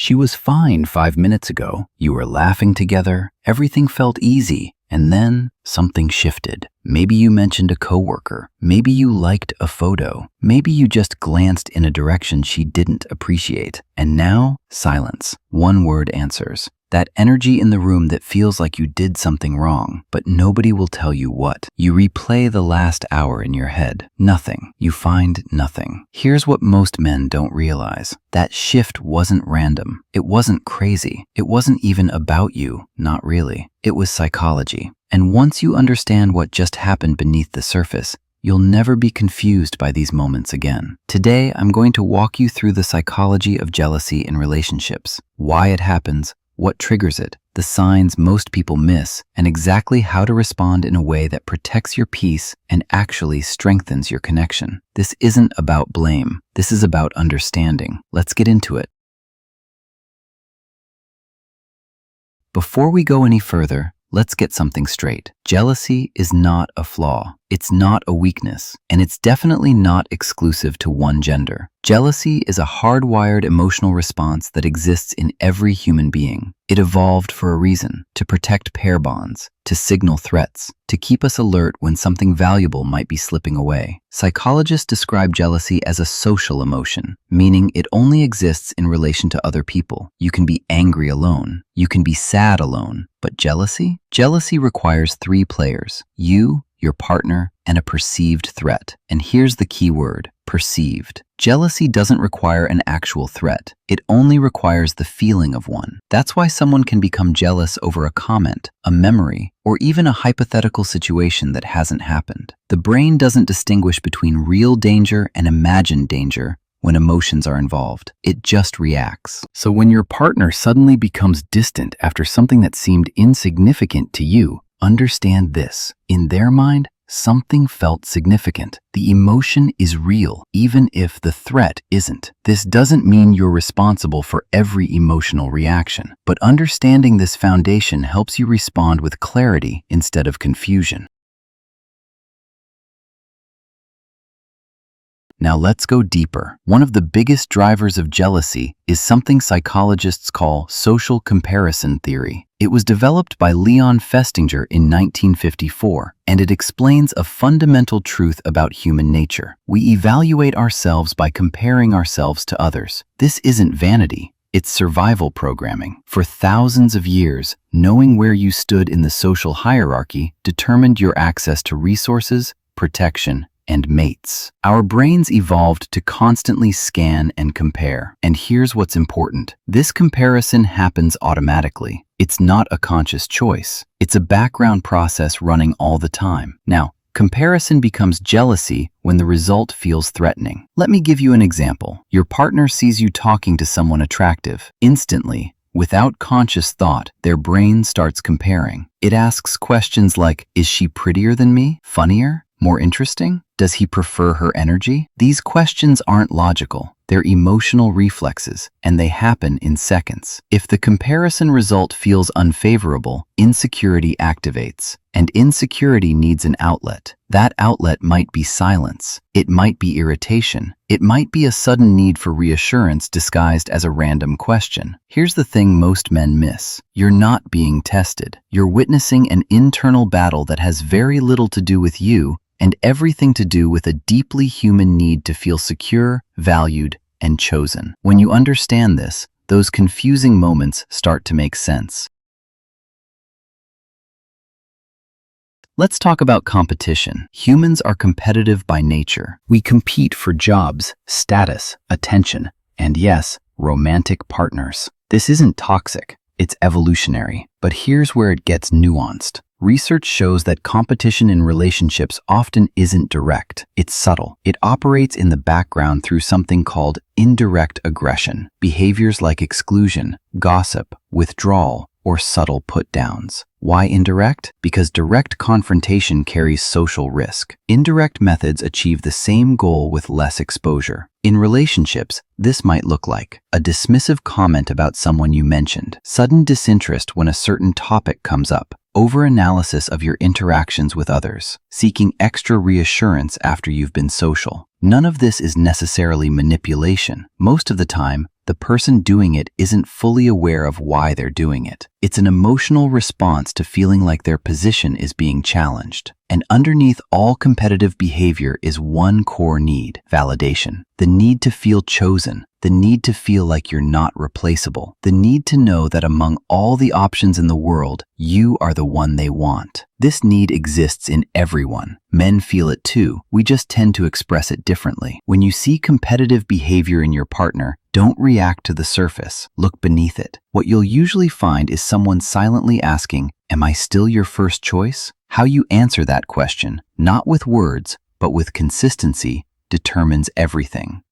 She was fine 5 minutes ago. You were laughing together. Everything felt easy. And then something shifted. Maybe you mentioned a coworker. Maybe you liked a photo. Maybe you just glanced in a direction she didn't appreciate. And now, silence. One word answers. That energy in the room that feels like you did something wrong, but nobody will tell you what. You replay the last hour in your head. Nothing. You find nothing. Here's what most men don't realize. That shift wasn't random. It wasn't crazy. It wasn't even about you. Not really. It was psychology. And once you understand what just happened beneath the surface, you'll never be confused by these moments again. Today, I'm going to walk you through the psychology of jealousy in relationships, why it happens, what triggers it, the signs most people miss, and exactly how to respond in a way that protects your peace and actually strengthens your connection. This isn't about blame. This is about understanding. Let's get into it. Before we go any further, let's get something straight. Jealousy is not a flaw. It's not a weakness, and it's definitely not exclusive to one gender. Jealousy is a hardwired emotional response that exists in every human being. It evolved for a reason, to protect pair bonds, to signal threats, to keep us alert when something valuable might be slipping away. Psychologists describe jealousy as a social emotion, meaning it only exists in relation to other people. You can be angry alone. You can be sad alone. But jealousy? Jealousy requires three players: you, your partner, and a perceived threat. And here's the key word: perceived. Jealousy doesn't require an actual threat. It only requires the feeling of one. That's why someone can become jealous over a comment, a memory, or even a hypothetical situation that hasn't happened. The brain doesn't distinguish between real danger and imagined danger when emotions are involved. It just reacts. So when your partner suddenly becomes distant after something that seemed insignificant to you, understand this. In their mind, something felt significant. The emotion is real, even if the threat isn't. This doesn't mean you're responsible for every emotional reaction, but understanding this foundation helps you respond with clarity instead of confusion. Now let's go deeper. One of the biggest drivers of jealousy is something psychologists call social comparison theory. It was developed by Leon Festinger in 1954, and it explains a fundamental truth about human nature. We evaluate ourselves by comparing ourselves to others. This isn't vanity. It's survival programming. For thousands of years, knowing where you stood in the social hierarchy determined your access to resources, protection, and mates. Our brains evolved to constantly scan and compare. And here's what's important. This comparison happens automatically. It's not a conscious choice. It's a background process running all the time. Now, comparison becomes jealousy when the result feels threatening. Let me give you an example. Your partner sees you talking to someone attractive. Instantly, without conscious thought, their brain starts comparing. It asks questions like, is she prettier than me? Funnier? More interesting? Does he prefer her energy? These questions aren't logical. They're emotional reflexes, and they happen in seconds. If the comparison result feels unfavorable, insecurity activates, and insecurity needs an outlet. That outlet might be silence. It might be irritation. It might be a sudden need for reassurance disguised as a random question. Here's the thing most men miss. You're not being tested. You're witnessing an internal battle that has very little to do with you and everything to do with a deeply human need to feel secure, valued, and chosen. When you understand this, those confusing moments start to make sense. Let's talk about competition. Humans are competitive by nature. We compete for jobs, status, attention, and yes, romantic partners. This isn't toxic, it's evolutionary. But here's where it gets nuanced. Research shows that competition in relationships often isn't direct. It's subtle. It operates in the background through something called indirect aggression, behaviors like exclusion, gossip, withdrawal, or subtle put-downs. Why indirect? Because direct confrontation carries social risk. Indirect methods achieve the same goal with less exposure. In relationships, this might look like a dismissive comment about someone you mentioned, sudden disinterest when a certain topic comes up, over-analysis of your interactions with others, seeking extra reassurance after you've been social. None of this is necessarily manipulation. Most of the time, the person doing it isn't fully aware of why they're doing it. It's an emotional response to feeling like their position is being challenged. And underneath all competitive behavior is one core need: validation. The need to feel chosen, the need to feel like you're not replaceable, the need to know that among all the options in the world, you are the one they want. This need exists in everyone. Men feel it too. We just tend to express it differently. When you see competitive behavior in your partner, don't react to the surface. Look beneath it. What you'll usually find is someone silently asking, "Am I still your first choice?" How you answer that question, not with words, but with consistency, determines everything.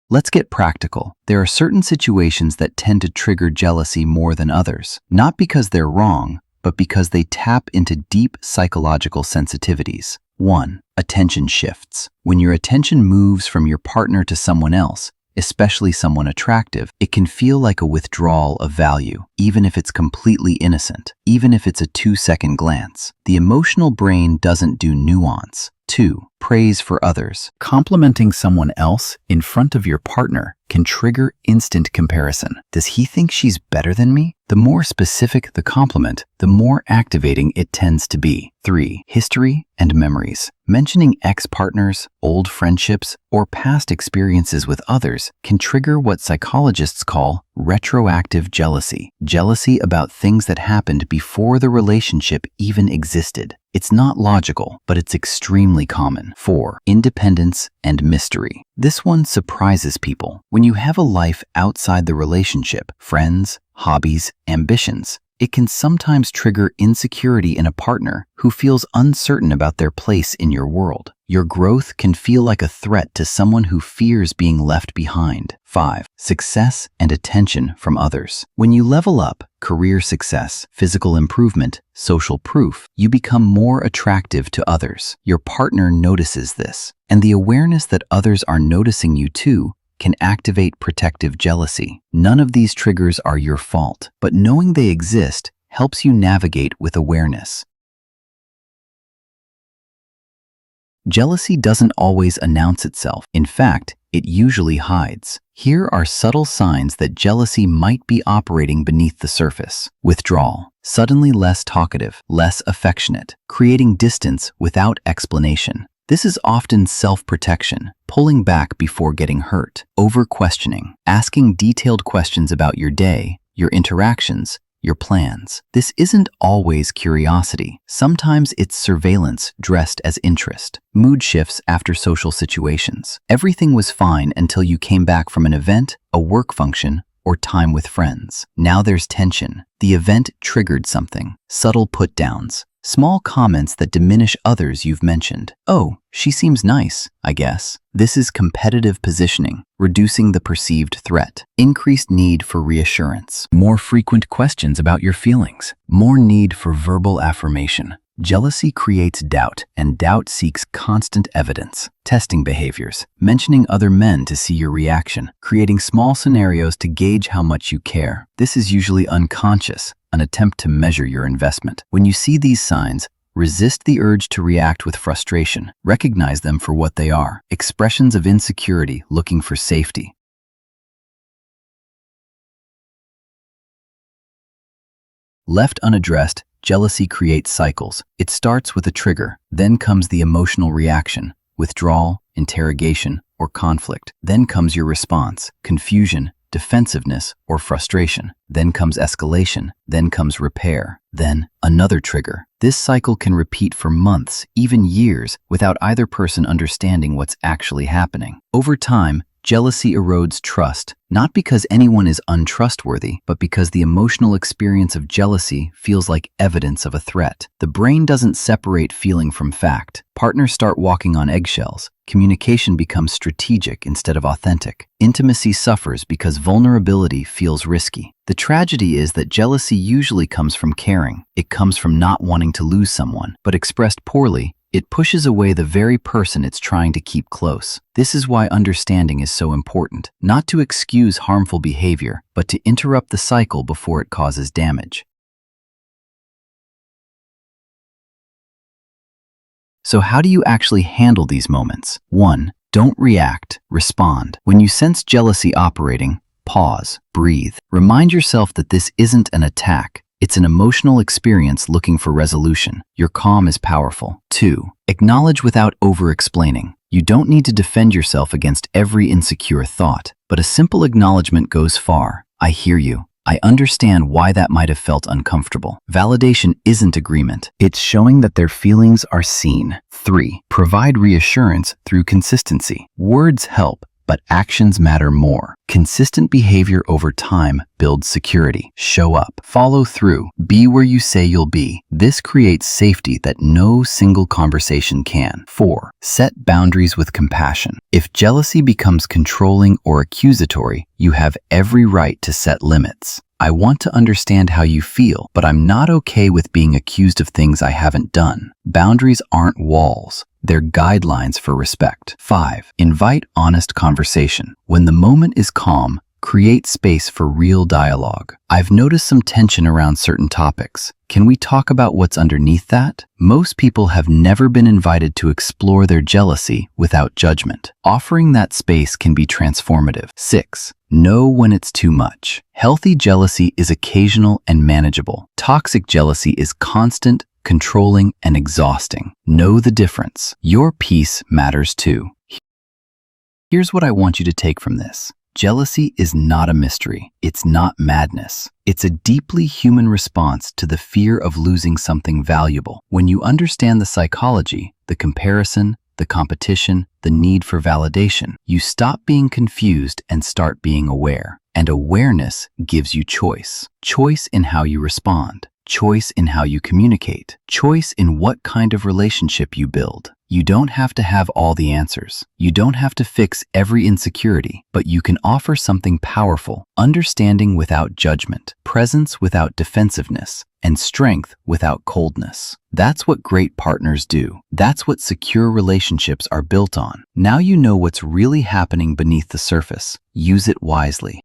Let's get practical. There are certain situations that tend to trigger jealousy more than others, not because they're wrong, but because they tap into deep psychological sensitivities. 1. Attention shifts. When your attention moves from your partner to someone else, especially someone attractive, it can feel like a withdrawal of value, even if it's completely innocent, even if it's a 2-second glance. The emotional brain doesn't do nuance. 2. Praise for others. Complimenting someone else in front of your partner can trigger instant comparison. Does he think she's better than me? The more specific the compliment, the more activating it tends to be. 3. History and memories. Mentioning ex-partners, old friendships, or past experiences with others can trigger what psychologists call retroactive jealousy. Jealousy about things that happened before the relationship even existed. It's not logical, but it's extremely common. 4. Independence and mystery. This one surprises people. When you have a life outside the relationship, friends, hobbies, ambitions, it can sometimes trigger insecurity in a partner who feels uncertain about their place in your world. Your growth can feel like a threat to someone who fears being left behind. 5. Success and attention from others. When you level up, career success, physical improvement, social proof, you become more attractive to others. Your partner notices this, and the awareness that others are noticing you too can activate protective jealousy. None of these triggers are your fault, but knowing they exist helps you navigate with awareness. Jealousy doesn't always announce itself. In fact, it usually hides. Here are subtle signs that jealousy might be operating beneath the surface. Withdrawal. Suddenly less talkative, less affectionate, creating distance without explanation. This is often self-protection, pulling back before getting hurt. Over-questioning, asking detailed questions about your day, your interactions, your plans. This isn't always curiosity. Sometimes it's surveillance dressed as interest. Mood shifts after social situations. Everything was fine until you came back from an event, a work function, or time with friends. Now there's tension. The event triggered something. Subtle put-downs. Small comments that diminish others you've mentioned. "Oh, she seems nice, I guess." This is competitive positioning, reducing the perceived threat. Increased need for reassurance. More frequent questions about your feelings. More need for verbal affirmation. Jealousy creates doubt, and doubt seeks constant evidence. Testing behaviors. Mentioning other men to see your reaction. Creating small scenarios to gauge how much you care. This is usually unconscious, an attempt to measure your investment. When you see these signs, resist the urge to react with frustration. Recognize them for what they are: expressions of insecurity looking for safety. Left unaddressed, jealousy creates cycles. It starts with a trigger, then comes the emotional reaction, withdrawal, interrogation, or conflict. Then comes your response, confusion, defensiveness, or frustration. Then comes escalation. Then comes repair. Then another trigger. This cycle can repeat for months, even years, without either person understanding what's actually happening. Over time, jealousy erodes trust, not because anyone is untrustworthy, but because the emotional experience of jealousy feels like evidence of a threat. The brain doesn't separate feeling from fact. Partners start walking on eggshells. Communication becomes strategic instead of authentic. Intimacy suffers because vulnerability feels risky. The tragedy is that jealousy usually comes from caring. It comes from not wanting to lose someone, but expressed poorly, it pushes away the very person it's trying to keep close. This is why understanding is so important, not to excuse harmful behavior, but to interrupt the cycle before it causes damage. So how do you actually handle these moments? 1. Don't react, respond. When you sense jealousy operating, pause, breathe. Remind yourself that this isn't an attack. It's an emotional experience looking for resolution. Your calm is powerful. 2. Acknowledge without over-explaining. You don't need to defend yourself against every insecure thought, but a simple acknowledgement goes far. I hear you. I understand why that might have felt uncomfortable. Validation isn't agreement. It's showing that their feelings are seen. 3. Provide reassurance through consistency. Words help, but actions matter more. Consistent behavior over time builds security. Show up. Follow through. Be where you say you'll be. This creates safety that no single conversation can. 4. Set boundaries with compassion. If jealousy becomes controlling or accusatory, you have every right to set limits. I want to understand how you feel, but I'm not okay with being accused of things I haven't done. Boundaries aren't walls. They're guidelines for respect. 5. Invite honest conversation. When the moment is calm, create space for real dialogue. I've noticed some tension around certain topics. Can we talk about what's underneath that? Most people have never been invited to explore their jealousy without judgment. Offering that space can be transformative. 6. Know when it's too much. Healthy jealousy is occasional and manageable. Toxic jealousy is constant, controlling, and exhausting. Know the difference. Your peace matters too. Here's what I want you to take from this. Jealousy is not a mystery. It's not madness. It's a deeply human response to the fear of losing something valuable. When you understand the psychology, the comparison, the competition, the need for validation, you stop being confused and start being aware. And awareness gives you choice. Choice in how you respond. Choice in how you communicate. Choice in what kind of relationship you build. You don't have to have all the answers. You don't have to fix every insecurity, but you can offer something powerful, understanding without judgment, presence without defensiveness, and strength without coldness. That's what great partners do. That's what secure relationships are built on. Now you know what's really happening beneath the surface. Use it wisely.